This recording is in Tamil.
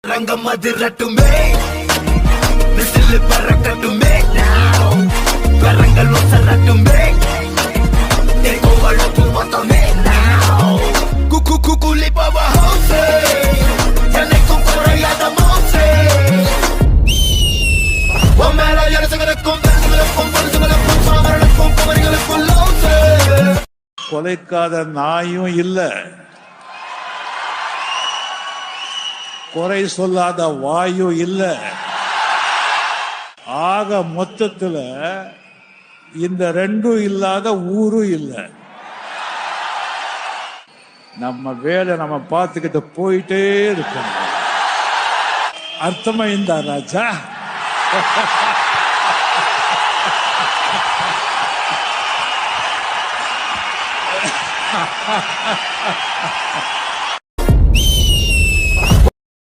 ரங்கம் அதிரட்டுமே விசில் பறக்கட்டுமே கரங்கள் வசரட்டுமே தேகோவளப்பு மொத்தமே குக்கு குக்குலி பவர் ஹவுஸ் என்னைக்கும் குறையாத மவுசே மேல எனசுகளுக்கும் பெருசுகளுக்கும் பொருசுகளுக்கும் சாமரனுக்கும் குமரிகளுக்கும் லவுசே கொலைக்காத நாயும் இல்ல, குறை சொல்லாத வாயு இல்ல. ஆக மொத்தத்துல இந்த ரெண்டும் இல்லாத ஊரும் இல்ல. நம்ம வேலை நம்ம பார்த்துக்கிட்டு போயிட்டே இருக்கணும். அர்த்தமா இந்த ராஜா ha ha ha ha